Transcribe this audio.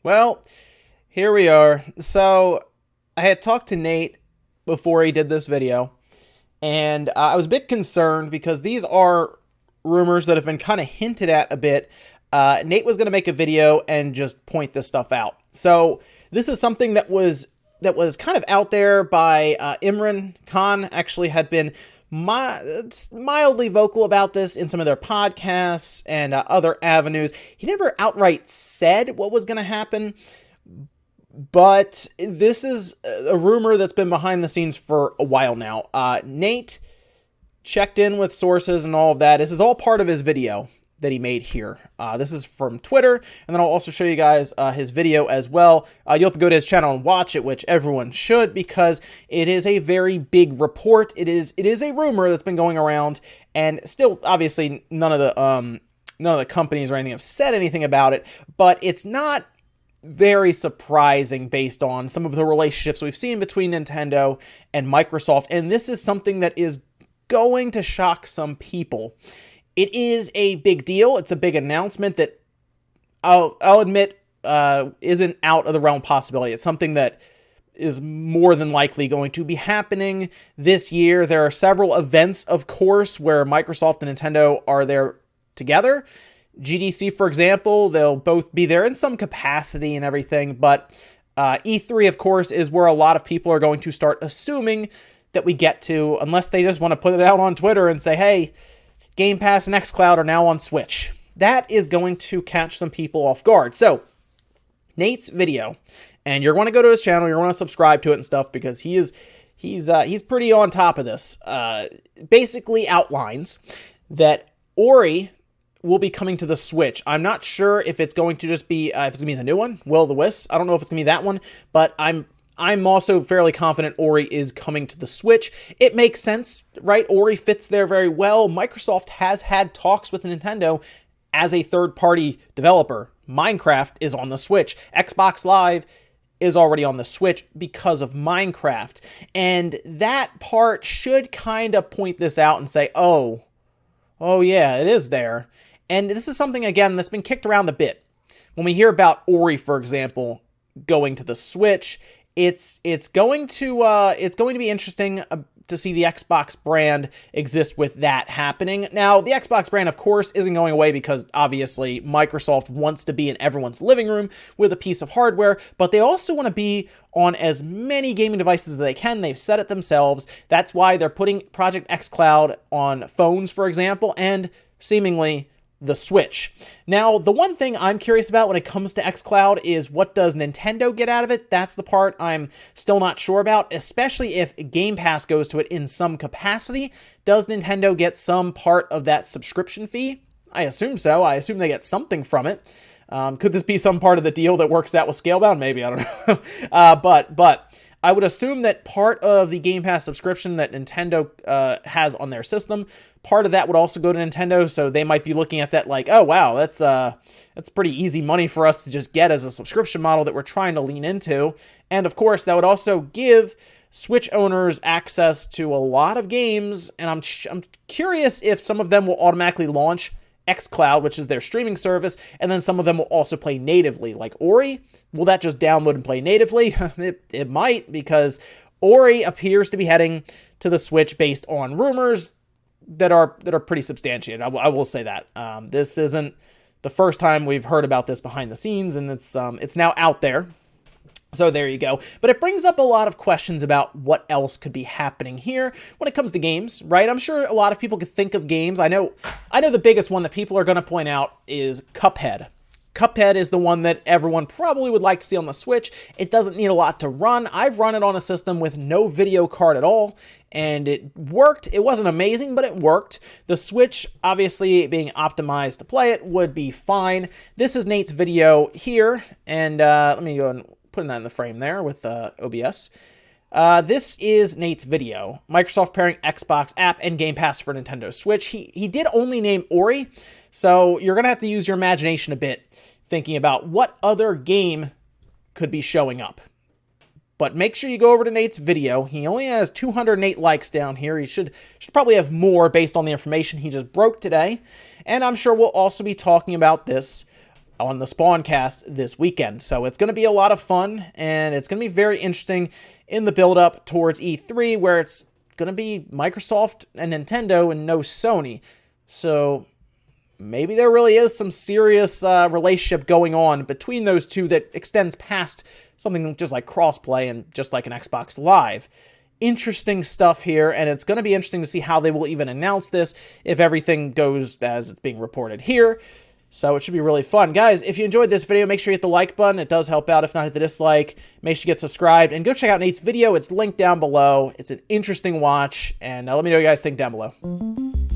Well, here we are. So, I had talked to Nate before he did this video, and I was a bit concerned because these are rumors that have been kind of hinted at a bit. Nate was going to make a video and just point this stuff out. So, this is something that was kind of out there by Imran Khan. Actually had been mildly vocal about this in some of their podcasts and other avenues. He never outright said what was going to happen, but this is a rumor that's been behind the scenes for a while now. Nate checked in with sources and all of that. This is all part of his video that he made here. This is from Twitter, and then I'll also show you guys his video as well. You'll have to go to his channel and watch it, which everyone should, because it is a very big report. It is a rumor that's been going around, and still, obviously, none of the companies or anything have said anything about it, but it's not very surprising based on some of the relationships we've seen between Nintendo and Microsoft, and this is something that is going to shock some people. It is a big deal. It's a big announcement that I'll admit isn't out of the realm of possibility. It's something that is more than likely going to be happening this year. There are several events, of course, where Microsoft and Nintendo are there together. GDC, for example, they'll both be there in some capacity and everything, but E3, of course, is where a lot of people are going to start assuming that we get to, unless they just want to put it out on Twitter and say, hey, Game Pass and xCloud are now on Switch. That is going to catch some people off guard. So, Nate's video, and you're going to go to his channel, you're going to subscribe to it and stuff, because he's pretty on top of this. Basically outlines that Ori will be coming to the Switch. I'm not sure if it's going to just be, if it's going to be the new one, Will o' the Wisps. I don't know if it's going to be that one, but I'm also fairly confident Ori is coming to the Switch. It makes sense, right? Ori fits there very well. Microsoft has had talks with Nintendo as a third-party developer. Minecraft is on the Switch. Xbox Live is already on the Switch because of Minecraft. And that part should kind of point this out and say, oh yeah, it is there. And this is something, again, that's been kicked around a bit. When we hear about Ori, for example, going to the Switch, it's going to be interesting to see the Xbox brand exist with that happening. Now, the Xbox brand, of course, isn't going away because obviously Microsoft wants to be in everyone's living room with a piece of hardware, but they also want to be on as many gaming devices as they can. They've said it themselves. That's why they're putting Project xCloud on phones, for example, and seemingly the Switch. Now, the one thing I'm curious about when it comes to xCloud is, what does Nintendo get out of it? That's the part I'm still not sure about, especially if Game Pass goes to it in some capacity. Does Nintendo get some part of that subscription fee? I assume so. I assume they get something from it. Could this be some part of the deal that works out with Scalebound? Maybe, I don't know. But I would assume that part of the Game Pass subscription that Nintendo has on their system, part of that would also go to Nintendo, so they might be looking at that like, oh wow, that's pretty easy money for us to just get as a subscription model that we're trying to lean into. And of course, that would also give Switch owners access to a lot of games, and I'm curious if some of them will automatically launch xCloud, which is their streaming service, and then some of them will also play natively. Like Ori, will that just download and play natively? It might, because Ori appears to be heading to the Switch based on rumors that are pretty substantiated. I will say that. This isn't the first time we've heard about this behind the scenes, and it's now out there. So there you go. But it brings up a lot of questions about what else could be happening here when it comes to games, right? I'm sure a lot of people could think of games. I know the biggest one that people are going to point out is Cuphead. Cuphead is the one that everyone probably would like to see on the Switch. It doesn't need a lot to run. I've run it on a system with no video card at all, and it worked. It wasn't amazing, but it worked. The Switch, obviously being optimized to play it, would be fine. This is Nate's video here, and let me go and put that in the frame there with OBS. This is Nate's video. Microsoft pairing Xbox app and Game Pass for Nintendo Switch. He did only name Ori, so you're going to have to use your imagination a bit thinking about what other game could be showing up. But make sure you go over to Nate's video. He only has 208 likes down here. He should probably have more based on the information he just broke today. And I'm sure we'll also be talking about this on the Spawncast this weekend. So it's going to be a lot of fun, and it's going to be very interesting in the build-up towards E3, where it's going to be Microsoft and Nintendo and no Sony. So maybe there really is some serious relationship going on between those two that extends past something just like crossplay and just like an Xbox Live. Interesting stuff here, and it's going to be interesting to see how they will even announce this if everything goes as it's being reported here. So it should be really fun. Guys, if you enjoyed this video, make sure you hit the like button. It does help out. If not, hit the dislike. Make sure you get subscribed. And go check out Nate's video. It's linked down below. It's an interesting watch. And let me know what you guys think down below.